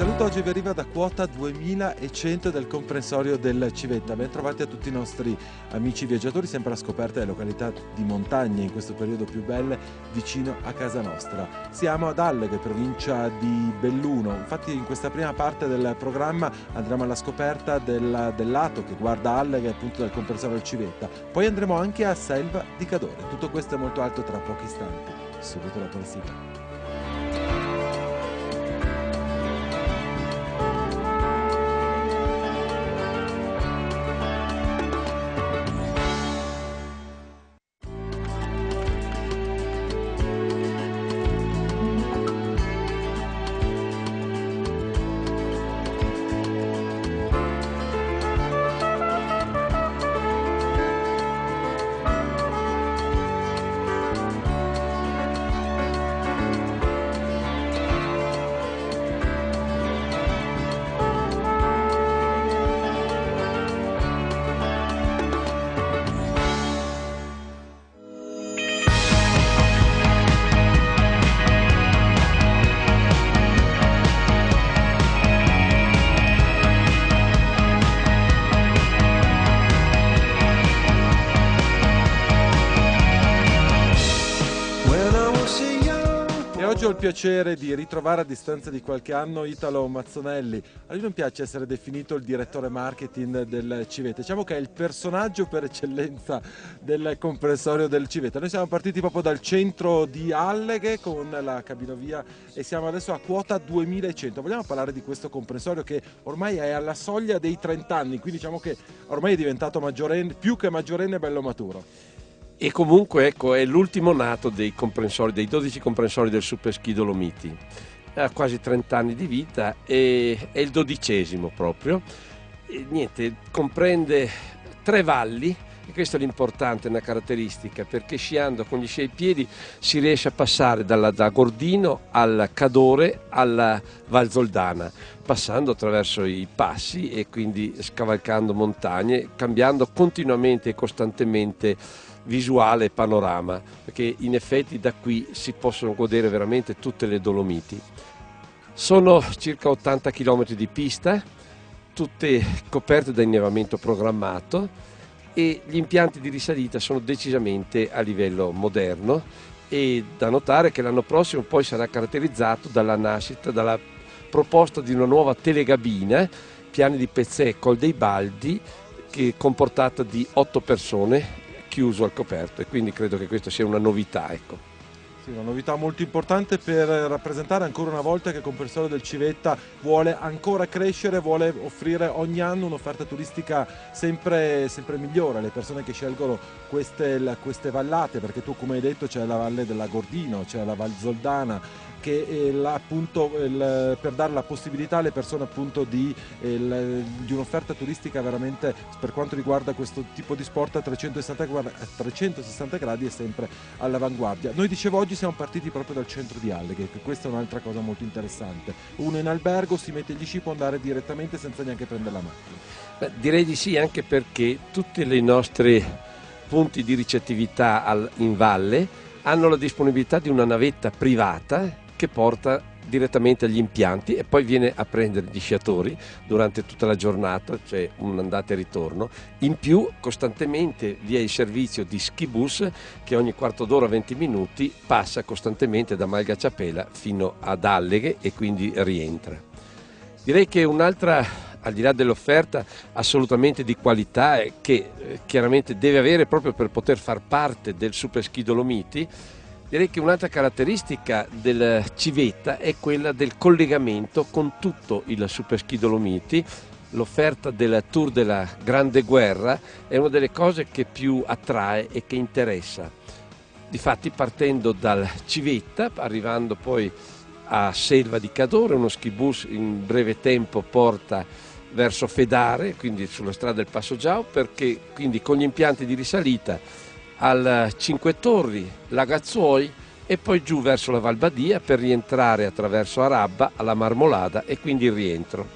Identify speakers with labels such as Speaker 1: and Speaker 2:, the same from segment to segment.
Speaker 1: saluto oggi vi arriva da quota 2100 del comprensorio del Civetta. Ben trovati a tutti i nostri amici viaggiatori, sempre alla scoperta delle località di montagna in questo periodo più belle vicino a casa nostra. Siamo ad Alleghe, provincia di Belluno. Infatti in questa prima parte del programma andremo alla scoperta del lato che guarda Alleghe, appunto del comprensorio del Civetta. Poi andremo anche a Selva di Cadore. Tutto questo è molto alto tra pochi istanti, subito dopo la sigla. Oggi ho il piacere di ritrovare a distanza di qualche anno Italo Mazzonelli. A lui non piace essere definito il direttore marketing del Civetta, diciamo che è il personaggio per eccellenza del comprensorio del Civetta. Noi siamo partiti proprio dal centro di Alleghe con la cabinovia e siamo adesso a quota 2100. Vogliamo parlare di questo comprensorio che ormai è alla soglia dei 30 anni, quindi diciamo che ormai è diventato maggiorenne, più che maggiorenne, bello maturo.
Speaker 2: E comunque ecco, è l'ultimo nato dei comprensori, dei 12 comprensori del Super Ski Dolomiti. Ha quasi 30 anni di vita e è il 12° proprio. E niente, comprende 3 valli, e questo è l'importante, una caratteristica, perché sciando con gli sci ai piedi si riesce a passare da Gordino al Cadore alla Val Zoldana, passando attraverso i passi e quindi scavalcando montagne, cambiando continuamente e costantemente visuale e panorama, perché in effetti da qui si possono godere veramente tutte le Dolomiti. Sono circa 80 km di pista, tutte coperte da innevamento programmato, e gli impianti di risalita sono decisamente a livello moderno, e da notare che l'anno prossimo poi sarà caratterizzato dalla nascita, dalla proposta di una nuova telegabina, piani di Pezzè Col dei Baldi, che è comportata di 8 persone, chiuso al coperto, e quindi credo che questa sia una novità, ecco.
Speaker 1: Sì, una novità molto importante per rappresentare ancora una volta che il comprensorio del Civetta vuole ancora crescere, vuole offrire ogni anno un'offerta turistica sempre migliore alle persone che scelgono queste vallate, perché tu, come hai detto, c'è la Valle della Gordino, c'è la Val Zoldana, che appunto per dare la possibilità alle persone appunto di un'offerta turistica veramente, per quanto riguarda questo tipo di sport, a 360 gradi e sempre all'avanguardia. Noi, dicevo, oggi siamo partiti proprio dal centro di Alleghe, che questa è un'altra cosa molto interessante. Uno in albergo, si mette gli sci, può andare direttamente senza neanche prendere la macchina.
Speaker 2: Beh, direi di sì, anche perché tutti i nostri punti di ricettività in valle hanno la disponibilità di una navetta privata che porta direttamente agli impianti e poi viene a prendere gli sciatori durante tutta la giornata, cioè un andata e ritorno. In più costantemente vi è il servizio di skibus che ogni quarto d'ora, 20 minuti, passa costantemente da Malgacciapela fino ad Alleghe e quindi rientra. Direi che un'altra, al di là dell'offerta assolutamente di qualità, che chiaramente deve avere proprio per poter far parte del Super Ski Dolomiti, direi che un'altra caratteristica del Civetta è quella del collegamento con tutto il Super Ski Dolomiti. L'offerta del Tour della Grande Guerra è una delle cose che più attrae e che interessa. Difatti, partendo dal Civetta, arrivando poi a Selva di Cadore, uno skibus in breve tempo porta verso Fedare, quindi sulla strada del Passo Giau, perché quindi con gli impianti di risalita al Cinque Torri, Lagazzuoi e poi giù verso la Val Badia per rientrare attraverso Arabba alla Marmolada e quindi il rientro.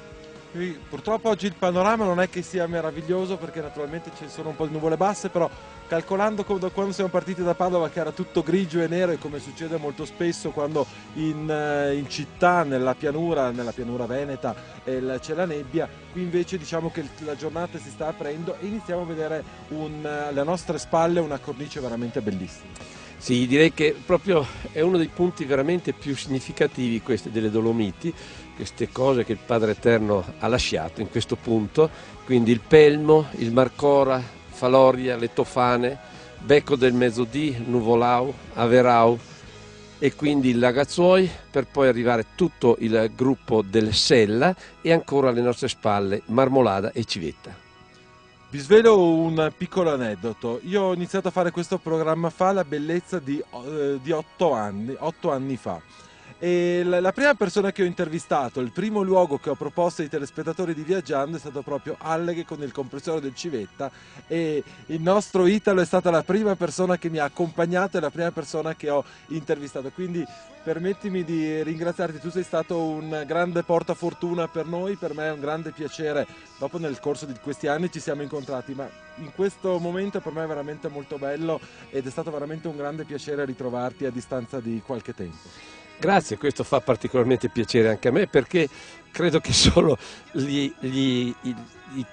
Speaker 1: Qui, purtroppo oggi il panorama non è che sia meraviglioso perché naturalmente ci sono un po' di nuvole basse, però calcolando da quando siamo partiti da Padova che era tutto grigio e nero, e come succede molto spesso quando in città, nella pianura veneta c'è la nebbia, qui invece diciamo che la giornata si sta aprendo e iniziamo a vedere alle nostre spalle una cornice veramente bellissima.
Speaker 2: Sì, direi che proprio è uno dei punti veramente più significativi questi delle Dolomiti, queste cose che il Padre Eterno ha lasciato in questo punto, quindi il Pelmo, il Marcora, Faloria, le Tofane, Becco del Mezzodì, Nuvolau, Averau e quindi il Lagazzuoi, per poi arrivare tutto il gruppo del Sella e ancora alle nostre spalle Marmolada e Civetta.
Speaker 1: Vi svelo un piccolo aneddoto. Io ho iniziato a fare questo programma la bellezza di 8 anni fa. E la prima persona che ho intervistato, il primo luogo che ho proposto ai telespettatori di Viaggiando è stato proprio Alleghe con il compressore del Civetta, e il nostro Italo è stata la prima persona che mi ha accompagnato e la prima persona che ho intervistato. Quindi permettimi di ringraziarti, tu sei stato un grande portafortuna per noi, per me è un grande piacere. Dopo nel corso di questi anni ci siamo incontrati, ma in questo momento per me è veramente molto bello ed è stato veramente un grande piacere ritrovarti a distanza di qualche tempo.
Speaker 2: Grazie, questo fa particolarmente piacere anche a me perché credo che solo i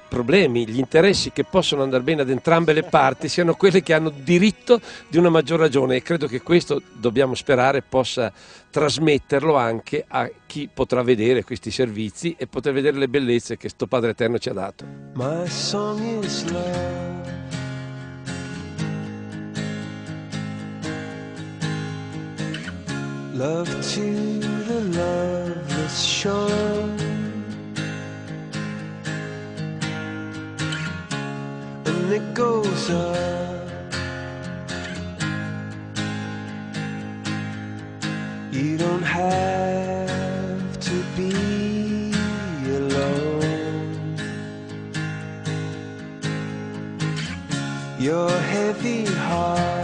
Speaker 2: problemi, gli interessi che possono andare bene ad entrambe le parti siano quelli che hanno diritto di una maggior ragione, e credo che questo, dobbiamo sperare, possa trasmetterlo anche a chi potrà vedere questi servizi e poter vedere le bellezze che sto Padre Eterno ci ha dato.
Speaker 3: My song is love. Love to the loveless shore, and it goes up. You don't have to be alone. Your heavy heart.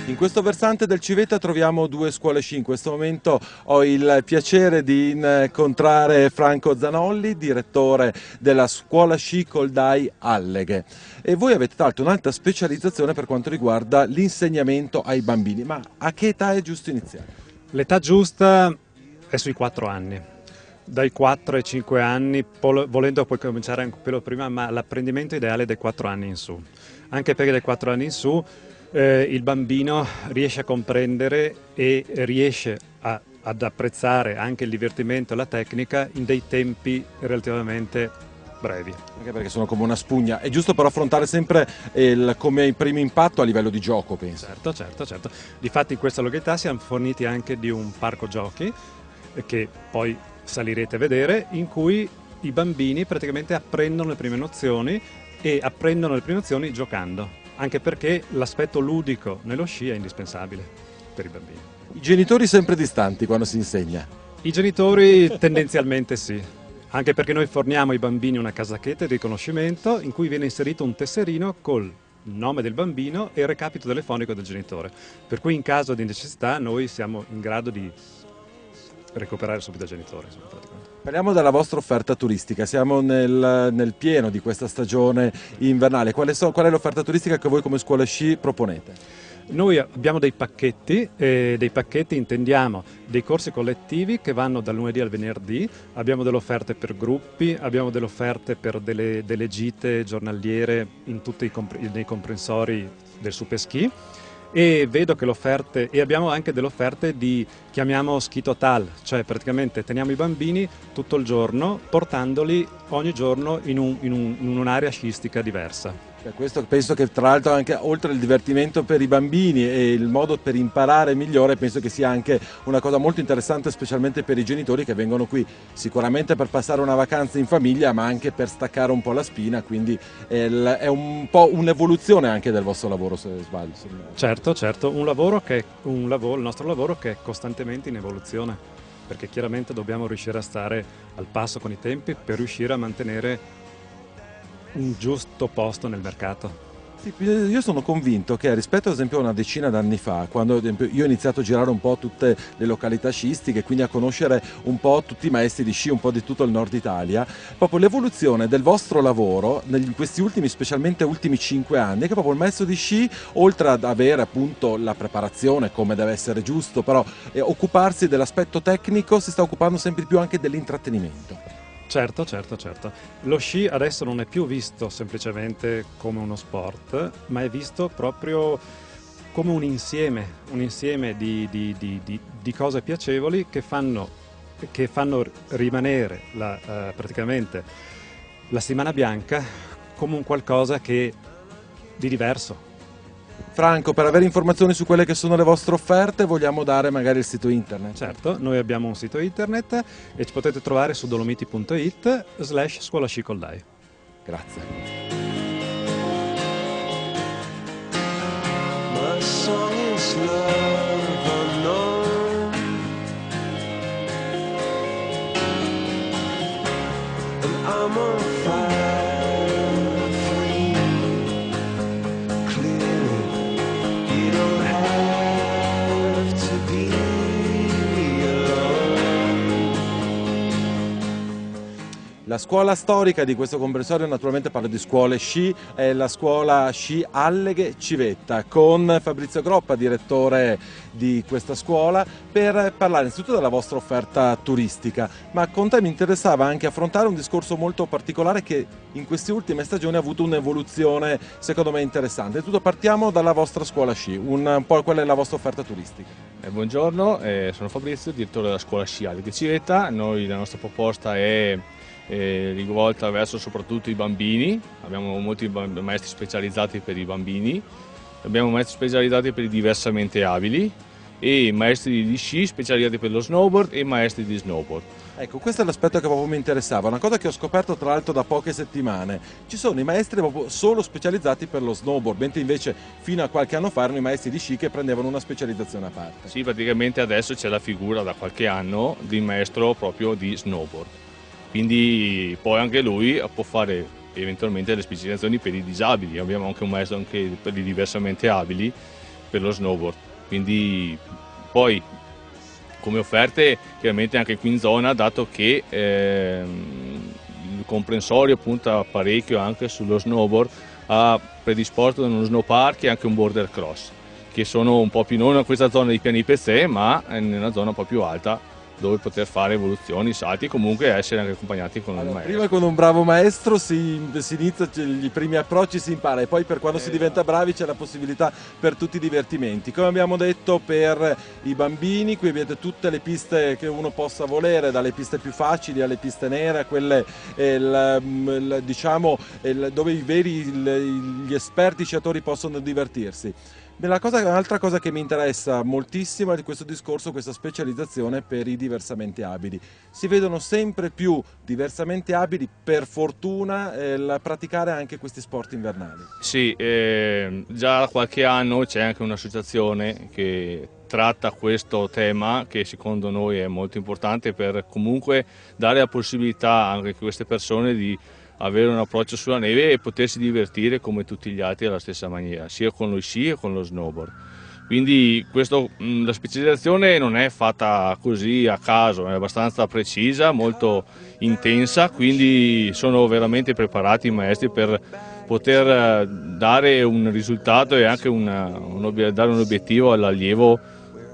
Speaker 1: In questo versante del Civetta troviamo due scuole sci. In questo momento ho il piacere di incontrare Franco Zanolli, direttore della scuola sci Coldai Alleghe. E voi avete tra l'altro un'alta specializzazione per quanto riguarda l'insegnamento ai bambini. Ma a che età è giusto iniziare?
Speaker 4: L'età giusta è sui 4 anni. Dai 4 ai 5 anni, volendo puoi cominciare anche un pelo prima, ma l'apprendimento ideale è dai 4 anni in su. Anche perché dai 4 anni in su il bambino riesce a comprendere e riesce ad apprezzare anche il divertimento e la tecnica in dei tempi relativamente brevi.
Speaker 1: Anche perché sono come una spugna. È giusto però affrontare sempre come primo impatto a livello di gioco, penso.
Speaker 4: Certo. Difatti in questa località siamo forniti anche di un parco giochi che poi salirete a vedere, in cui i bambini praticamente apprendono le prime nozioni giocando. Anche perché l'aspetto ludico nello sci è indispensabile per i bambini.
Speaker 1: I genitori sempre distanti quando si insegna?
Speaker 4: I genitori tendenzialmente sì, anche perché noi forniamo ai bambini una casacchetta di riconoscimento in cui viene inserito un tesserino col nome del bambino e il recapito telefonico del genitore, per cui in caso di necessità noi siamo in grado di recuperare subito il genitore.
Speaker 1: Parliamo della vostra offerta turistica, siamo nel pieno di questa stagione invernale. Qual è l'offerta turistica che voi come scuola sci proponete?
Speaker 4: Noi abbiamo dei pacchetti intendiamo dei corsi collettivi che vanno dal lunedì al venerdì, abbiamo delle offerte per gruppi, abbiamo delle offerte per delle gite giornaliere in tutti nei comprensori del super ski. E vedo che abbiamo anche delle offerte di, chiamiamo ski total, cioè praticamente teniamo i bambini tutto il giorno portandoli ogni giorno in un'area sciistica diversa.
Speaker 1: Questo penso che tra l'altro anche oltre il divertimento per i bambini e il modo per imparare migliore, penso che sia anche una cosa molto interessante, specialmente per i genitori che vengono qui sicuramente per passare una vacanza in famiglia, ma anche per staccare un po' la spina, quindi è un po' un'evoluzione anche del vostro lavoro, se sbaglio.
Speaker 4: Certo, il nostro lavoro che è costantemente in evoluzione, perché chiaramente dobbiamo riuscire a stare al passo con i tempi per riuscire a mantenere un giusto posto nel mercato.
Speaker 1: Sì, io sono convinto che rispetto ad esempio a una decina d'anni fa, quando ad esempio io ho iniziato a girare un po' tutte le località sciistiche, quindi a conoscere un po' tutti i maestri di sci, un po' di tutto il nord Italia, proprio l'evoluzione del vostro lavoro in questi ultimi, specialmente ultimi 5 anni, è che proprio il maestro di sci, oltre ad avere appunto la preparazione come deve essere giusto, però occuparsi dell'aspetto tecnico, si sta occupando sempre di più anche dell'intrattenimento.
Speaker 4: Certo, certo, certo. Lo sci adesso non è più visto semplicemente come uno sport, ma è visto proprio come un insieme di cose piacevoli che fanno rimanere praticamente la settimana bianca come un qualcosa di diverso.
Speaker 1: Franco, per avere informazioni su quelle che sono le vostre offerte, vogliamo dare magari il sito internet.
Speaker 4: Certo, noi abbiamo un sito internet e ci potete trovare su dolomiti.it/scuola sci Coldai.
Speaker 1: Grazie.
Speaker 3: My song is love unknown, and I'm on fire for you. Clearly, you don't have to be alone.
Speaker 1: La scuola storica di questo comprensorio, naturalmente parlo di scuole sci, è la scuola sci Alleghe Civetta, con Fabrizio Groppa, direttore di questa scuola, per parlare innanzitutto della vostra offerta turistica, ma con te mi interessava anche affrontare un discorso molto particolare che in queste ultime stagioni ha avuto un'evoluzione secondo me interessante. Innanzitutto partiamo dalla vostra scuola sci, un po' qual è la vostra offerta turistica.
Speaker 5: Buongiorno, sono Fabrizio, direttore della scuola sci Alleghe Civetta. La nostra proposta è rivolta verso soprattutto i bambini. Abbiamo molti maestri specializzati per i bambini, abbiamo maestri specializzati per i diversamente abili e maestri di sci specializzati per lo snowboard e maestri di snowboard.
Speaker 1: Ecco, questo è l'aspetto che proprio mi interessava, una cosa che ho scoperto tra l'altro da poche settimane. Ci sono i maestri proprio solo specializzati per lo snowboard, mentre invece fino a qualche anno fa erano i maestri di sci che prendevano una specializzazione a parte.
Speaker 5: Sì, praticamente adesso c'è la figura da qualche anno di maestro proprio di snowboard. Quindi poi anche lui può fare eventualmente le specializzazioni per i disabili. Abbiamo anche un maestro anche per i diversamente abili per lo snowboard. Quindi poi come offerte chiaramente anche qui in zona, dato che il comprensorio punta parecchio anche sullo snowboard, ha predisposto uno snow park e anche un border cross, che sono un po' più non in questa zona di Piani Pezzè, ma in una zona un po' più alta, dove poter fare evoluzioni, salti e comunque essere anche accompagnati con un maestro.
Speaker 1: Prima con un bravo maestro si inizia, i primi approcci si impara e poi per quando si diventa bravi c'è la possibilità per tutti i divertimenti. Come abbiamo detto, per i bambini qui avete tutte le piste che uno possa volere, dalle piste più facili alle piste nere, a quelle dove gli esperti sciatori possono divertirsi. Un'altra cosa che mi interessa moltissimo è di questo discorso, questa specializzazione per i diversamente abili. Si vedono sempre più diversamente abili, per fortuna, praticare anche questi sport invernali.
Speaker 5: Sì, già da qualche anno c'è anche un'associazione che tratta questo tema, che secondo noi è molto importante per comunque dare la possibilità anche a queste persone di avere un approccio sulla neve e potersi divertire come tutti gli altri alla stessa maniera, sia con lo sci che con lo snowboard. Quindi la specializzazione non è fatta così a caso, è abbastanza precisa, molto intensa, quindi sono veramente preparati i maestri per poter dare un risultato e anche dare un obiettivo all'allievo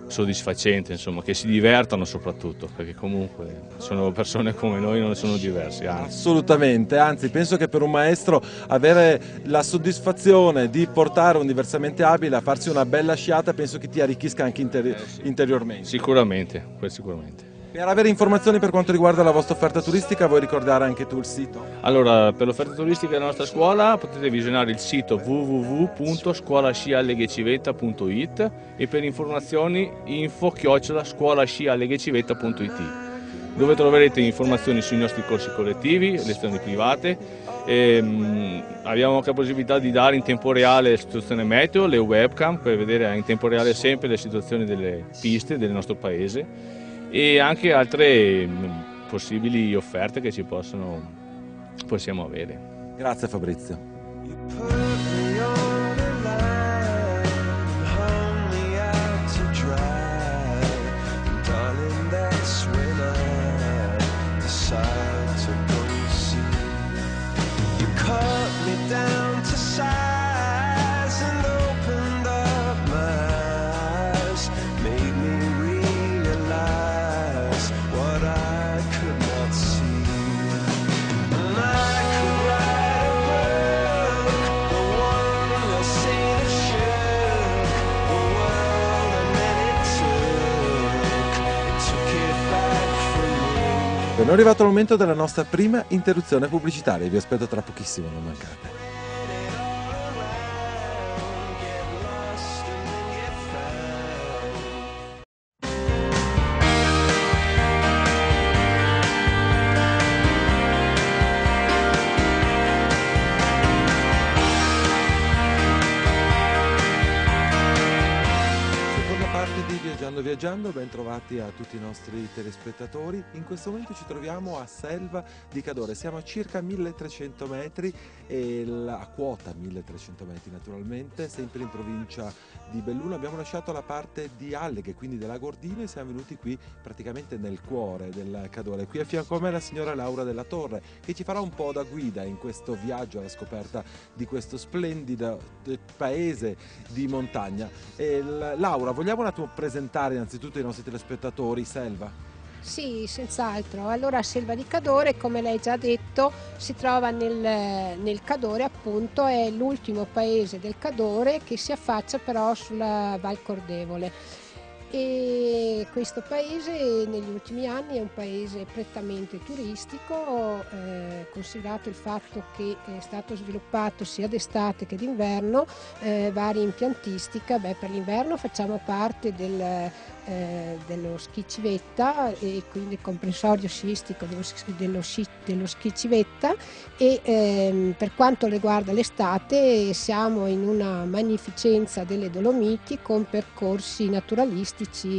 Speaker 5: soddisfacente, insomma, che si divertano soprattutto, perché comunque sono persone come noi, non sono diversi, anzi.
Speaker 1: Assolutamente, anzi penso che per un maestro avere la soddisfazione di portare un diversamente abile a farsi una bella sciata penso che ti arricchisca anche interiormente.
Speaker 5: Sicuramente, sicuramente.
Speaker 1: Per avere informazioni per quanto riguarda la vostra offerta turistica vuoi ricordare anche tu il sito?
Speaker 5: Allora, per l'offerta turistica della nostra scuola potete visionare il sito www.scuolascialleghecivetta.it e per informazioni info@scuolascialleghecivetta.it, dove troverete informazioni sui nostri corsi collettivi, lezioni private. Abbiamo anche la possibilità di dare in tempo reale la situazione meteo, le webcam per vedere in tempo reale sempre le situazioni delle piste del nostro paese e anche altre possibili offerte che possiamo avere.
Speaker 1: Grazie Fabrizio.
Speaker 3: You put me on
Speaker 1: Per noi è arrivato il momento della nostra prima interruzione pubblicitaria, vi aspetto tra pochissimo, non mancate. Viaggiando, ben trovati a tutti i nostri telespettatori. In questo momento ci troviamo a Selva di Cadore, siamo a circa 1300 metri a quota 1300 metri naturalmente, sempre in provincia di Belluno. Abbiamo lasciato la parte di Alleghe, quindi della Gordina, e siamo venuti qui praticamente nel cuore del Cadore. Qui a fianco a me la signora Laura della Torre, che ci farà un po' da guida in questo viaggio alla scoperta di questo splendido paese di montagna. Laura, vogliamo un attimo presentare innanzitutto ai nostri telespettatori Selva?
Speaker 6: Sì, senz'altro. Allora, Selva di Cadore, come lei già detto, si trova nel Cadore, appunto, è l'ultimo paese del Cadore che si affaccia però sulla Val Cordevole. E questo paese negli ultimi anni è un paese prettamente turistico, considerato il fatto che è stato sviluppato sia d'estate che d'inverno, varia impiantistica. Per l'inverno facciamo parte dello Ski Civetta, e quindi comprensorio sciistico dello Ski Civetta, e per quanto riguarda l'estate siamo in una magnificenza delle Dolomiti con percorsi naturalistici,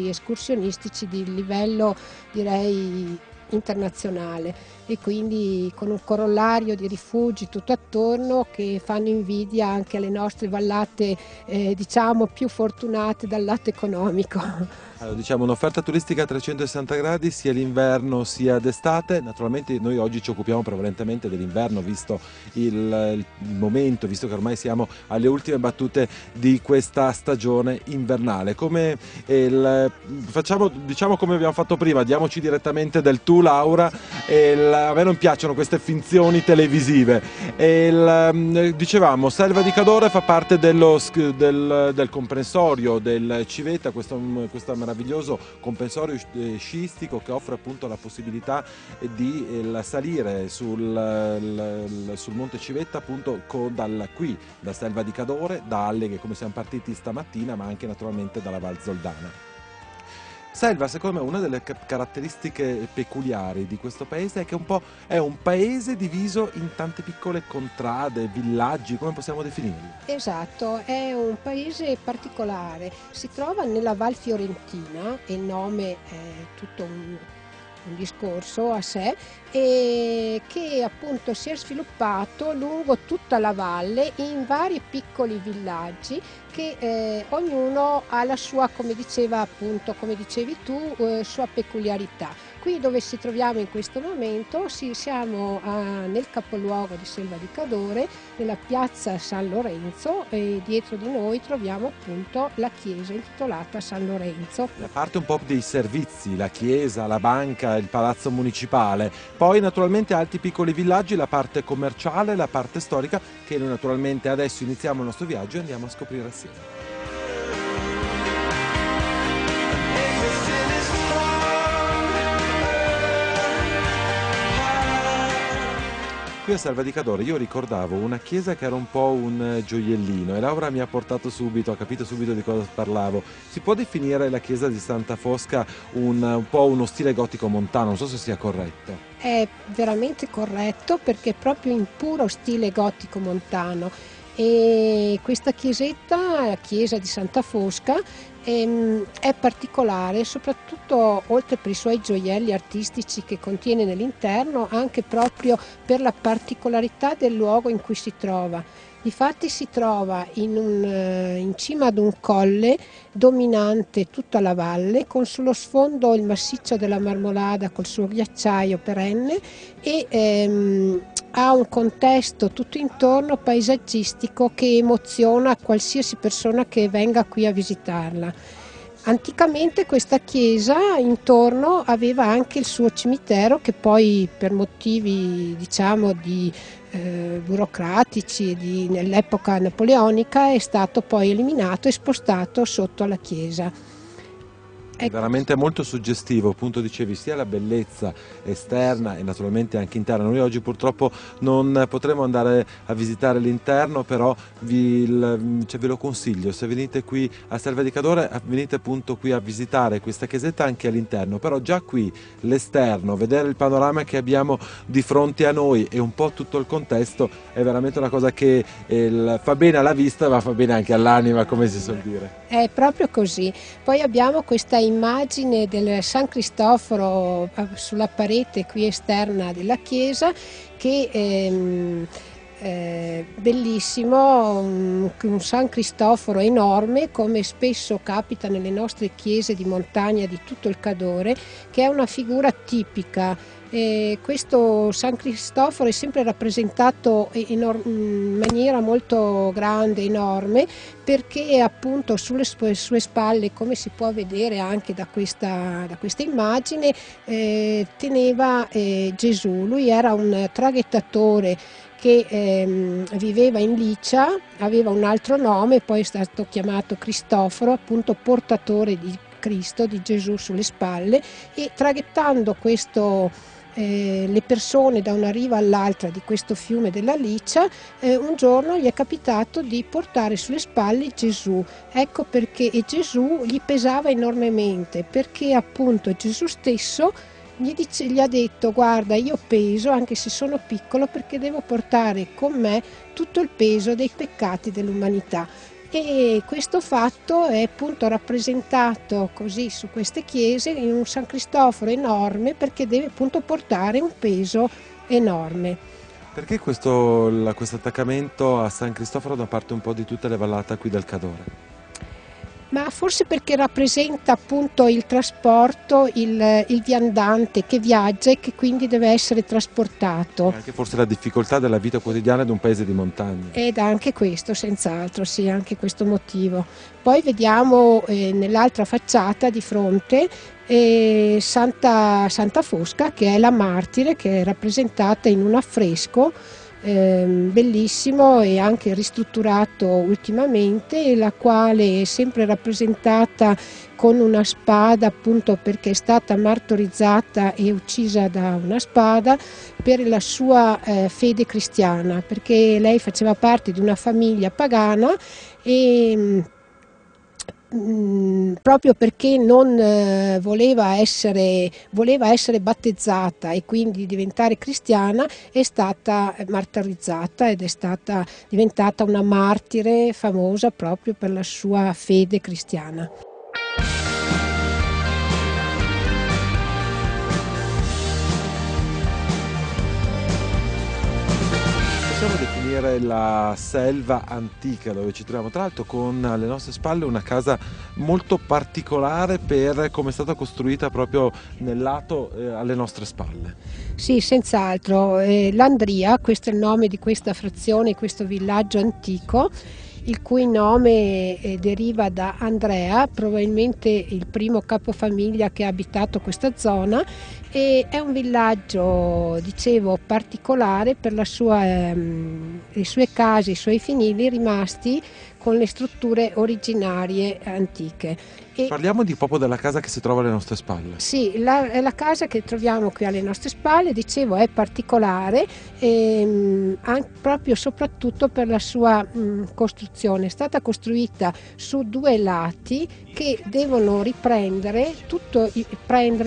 Speaker 6: escursionistici di livello, direi, internazionale, e quindi con un corollario di rifugi tutto attorno che fanno invidia anche alle nostre vallate, diciamo, più fortunate dal lato economico.
Speaker 1: Allora, diciamo un'offerta turistica a 360 gradi sia l'inverno sia d'estate. Naturalmente noi oggi ci occupiamo prevalentemente dell'inverno, visto il momento, visto che ormai siamo alle ultime battute di questa stagione invernale. Facciamo, diciamo, come abbiamo fatto prima, diamoci direttamente del tu, Laura. A me non piacciono queste finzioni televisive. Dicevamo, Selva di Cadore fa parte del comprensorio del Civetta, questa meraviglioso comprensorio sciistico che offre appunto la possibilità di salire sul Monte Civetta appunto da Selva di Cadore, da Alleghe, come siamo partiti stamattina, ma anche naturalmente dalla Val Zoldana. Selva, secondo me, una delle caratteristiche peculiari di questo paese è che è un paese diviso in tante piccole contrade, villaggi, come possiamo definirli?
Speaker 6: Esatto, è un paese particolare, si trova nella Val Fiorentina, e il nome è tutto un discorso a sé, e che appunto si è sviluppato lungo tutta la valle in vari piccoli villaggi che ognuno ha la sua, come dicevi tu, sua peculiarità. Qui dove ci troviamo in questo momento siamo nel capoluogo di Selva di Cadore, nella piazza San Lorenzo, e dietro di noi troviamo appunto la chiesa intitolata San Lorenzo.
Speaker 1: La parte un po' dei servizi, la chiesa, la banca, il palazzo municipale, poi naturalmente altri piccoli villaggi, la parte commerciale, la parte storica, che noi naturalmente adesso iniziamo il nostro viaggio e andiamo a scoprire assieme. Qui a Selva di Cadore io ricordavo una chiesa che era un po' un gioiellino, e Laura mi ha portato subito, ha capito subito di cosa parlavo. Si può definire la chiesa di Santa Fosca un po' uno stile gotico montano, non so se sia corretto.
Speaker 6: È veramente corretto, perché è proprio in puro stile gotico montano. E questa chiesetta, la chiesa di Santa Fosca, è particolare, soprattutto oltre per i suoi gioielli artistici che contiene nell'interno, anche proprio per la particolarità del luogo in cui si trova. Difatti si trova in cima ad un colle dominante tutta la valle, con sullo sfondo il massiccio della Marmolada col suo ghiacciaio perenne, e ha un contesto tutto intorno paesaggistico che emoziona qualsiasi persona che venga qui a visitarla. Anticamente questa chiesa intorno aveva anche il suo cimitero, che poi per motivi, diciamo, di burocratici nell'epoca napoleonica è stato poi eliminato e spostato sotto alla chiesa.
Speaker 1: È
Speaker 6: Ecco.
Speaker 1: veramente molto suggestivo, appunto dicevi, sia la bellezza esterna e naturalmente anche interna. Noi oggi purtroppo non potremo andare a visitare l'interno, però ve lo consiglio, se venite qui a Selva di Cadore venite appunto qui a visitare questa chiesetta anche all'interno, però già qui l'esterno, vedere il panorama che abbiamo di fronte a noi e un po' tutto il contesto è veramente una cosa che fa bene alla vista ma fa bene anche all'anima, come si suol dire.
Speaker 6: È proprio così. Poi abbiamo questa immagine del San Cristoforo sulla parete qui esterna della chiesa che è bellissimo, un San Cristoforo enorme, come spesso capita nelle nostre chiese di montagna di tutto il Cadore, che è una figura tipica. Questo San Cristoforo è sempre rappresentato in maniera molto grande, enorme, perché appunto sulle sue spalle, come si può vedere anche da questa immagine, teneva Gesù. Lui era un traghettatore che viveva in Licia, aveva un altro nome, poi è stato chiamato Cristoforo, appunto portatore di Cristo, di Gesù sulle spalle, e traghettando le persone da una riva all'altra di questo fiume della Licia, un giorno gli è capitato di portare sulle spalle Gesù. Ecco perché, e Gesù gli pesava enormemente, perché appunto Gesù stesso gli ha detto: guarda, io peso anche se sono piccolo, perché devo portare con me tutto il peso dei peccati dell'umanità. E questo fatto è appunto rappresentato così su queste chiese in un San Cristoforo enorme, perché deve appunto portare un peso enorme.
Speaker 1: Perché questo attaccamento a San Cristoforo da parte un po' di tutte le vallate qui del Cadore?
Speaker 6: Ma forse perché rappresenta appunto il trasporto, il viandante che viaggia e che quindi deve essere trasportato.
Speaker 1: E anche forse la difficoltà della vita quotidiana di un paese di montagna.
Speaker 6: Ed anche questo, senz'altro, sì, anche questo motivo. Poi vediamo nell'altra facciata di fronte Santa Fosca, che è la martire, che è rappresentata in un affresco bellissimo e anche ristrutturato ultimamente, la quale è sempre rappresentata con una spada, appunto perché è stata martorizzata e uccisa da una spada per la sua fede cristiana, perché lei faceva parte di una famiglia pagana e proprio perché non voleva essere battezzata e quindi diventare cristiana, è stata martirizzata ed è diventata una martire famosa proprio per la sua fede cristiana.
Speaker 1: Possiamo definire la selva antica dove ci troviamo, tra l'altro con alle nostre spalle una casa molto particolare per come è stata costruita proprio nel lato alle nostre spalle.
Speaker 6: Sì, senz'altro. L'Andria, questo è il nome di questa frazione, questo villaggio antico, il cui nome deriva da Andrea, probabilmente il primo capofamiglia che ha abitato questa zona, e è un villaggio, dicevo, particolare per le sue case, i suoi finili rimasti con le strutture originarie antiche.
Speaker 1: Parliamo proprio della casa che si trova alle nostre spalle.
Speaker 6: Sì, la casa che troviamo qui alle nostre spalle, dicevo, è particolare proprio soprattutto per la sua costruzione. È stata costruita su due lati che devono prendere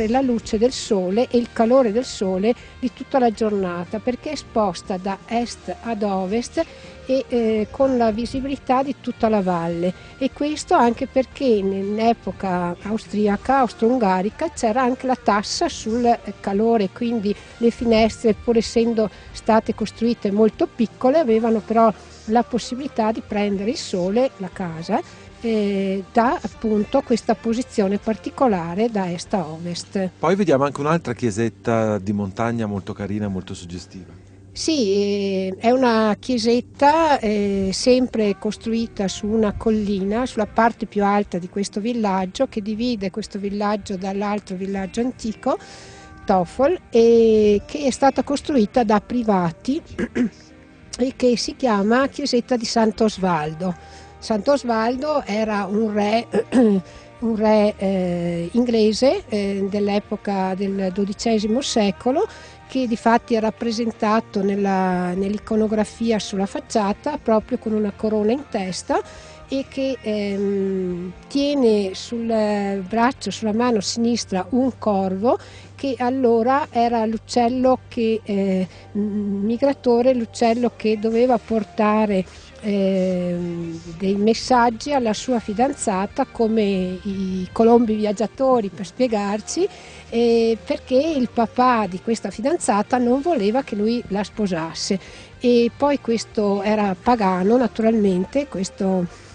Speaker 6: la luce del sole e il calore del sole di tutta la giornata, perché è esposta da est ad ovest e con la visibilità di tutta la valle, e questo anche perché in epoca austro-ungarica c'era anche la tassa sul calore, quindi le finestre, pur essendo state costruite molto piccole, avevano però la possibilità di prendere il sole, la casa, da appunto questa posizione particolare da est a ovest.
Speaker 1: Poi vediamo anche un'altra chiesetta di montagna molto carina, molto suggestiva.
Speaker 6: Sì, è una chiesetta sempre costruita su una collina, sulla parte più alta di questo villaggio, che divide questo villaggio dall'altro villaggio antico, Toffol, e che è stata costruita da privati e che si chiama chiesetta di Sant'Osvaldo. Sant'Osvaldo era un re un re inglese dell'epoca del XII secolo, che difatti è rappresentato nell'iconografia sulla facciata proprio con una corona in testa, e che tiene sul braccio, sulla mano sinistra, un corvo, che allora era l'uccello migratore, l'uccello che doveva portare dei messaggi alla sua fidanzata, come i colombi viaggiatori, per spiegarci, perché il papà di questa fidanzata non voleva che lui la sposasse. E poi questo era pagano, naturalmente, questo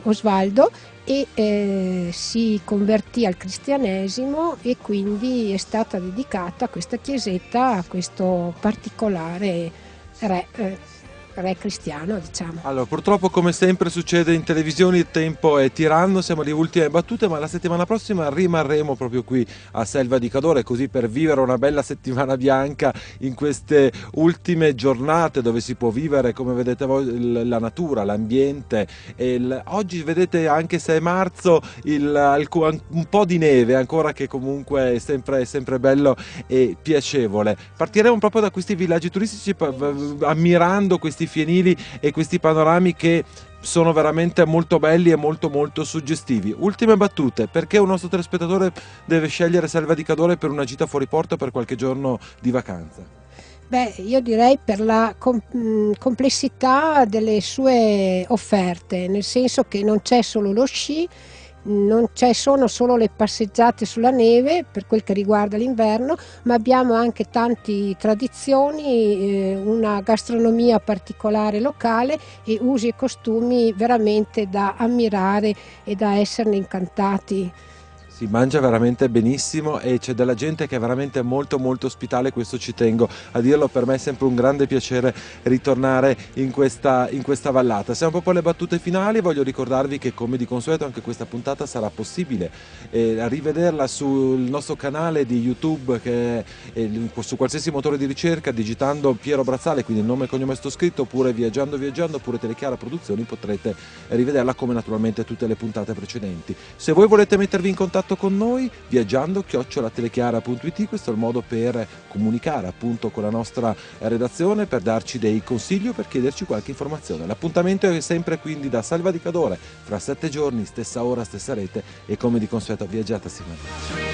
Speaker 6: Osvaldo, e si convertì al cristianesimo, e quindi è stata dedicata questa chiesetta a questo particolare re cristiano, diciamo.
Speaker 1: Allora, purtroppo, come sempre succede in televisione, il tempo è tiranno, siamo alle ultime battute, ma la settimana prossima rimarremo proprio qui a Selva di Cadore, così per vivere una bella settimana bianca in queste ultime giornate dove si può vivere, come vedete voi, la natura, l'ambiente. Oggi vedete, anche se è marzo, un po' di neve ancora, che comunque è sempre bello e piacevole. Partiremo proprio da questi villaggi turistici, ammirando questi fienili e questi panorami che sono veramente molto belli e molto suggestivi. Ultime battute: perché un nostro telespettatore deve scegliere Selva di Cadore per una gita fuori porto, per qualche giorno di vacanza?
Speaker 6: Beh, io direi per la complessità delle sue offerte, nel senso che non c'è solo lo sci, sono solo le passeggiate sulla neve per quel che riguarda l'inverno, ma abbiamo anche tante tradizioni, una gastronomia particolare locale e usi e costumi veramente da ammirare e da esserne incantati.
Speaker 1: Si mangia veramente benissimo e c'è della gente che è veramente molto ospitale, questo ci tengo a dirlo. Per me è sempre un grande piacere ritornare in questa vallata. Siamo proprio alle battute finali. Voglio ricordarvi che, come di consueto, anche questa puntata sarà possibile rivederla sul nostro canale di YouTube, che è su qualsiasi motore di ricerca, digitando Piero Brazzale, quindi il nome e cognome sto scritto, oppure Viaggiando, oppure Telechiara Produzioni, potrete rivederla, come naturalmente tutte le puntate precedenti. Se voi volete mettervi in contatto con noi, viaggiando@telechiara.it, questo è il modo per comunicare appunto con la nostra redazione, per darci dei consigli o per chiederci qualche informazione. L'appuntamento è sempre quindi da Selva di Cadore, fra 7 giorni, stessa ora, stessa rete, e come di consueto viaggiate assieme a me.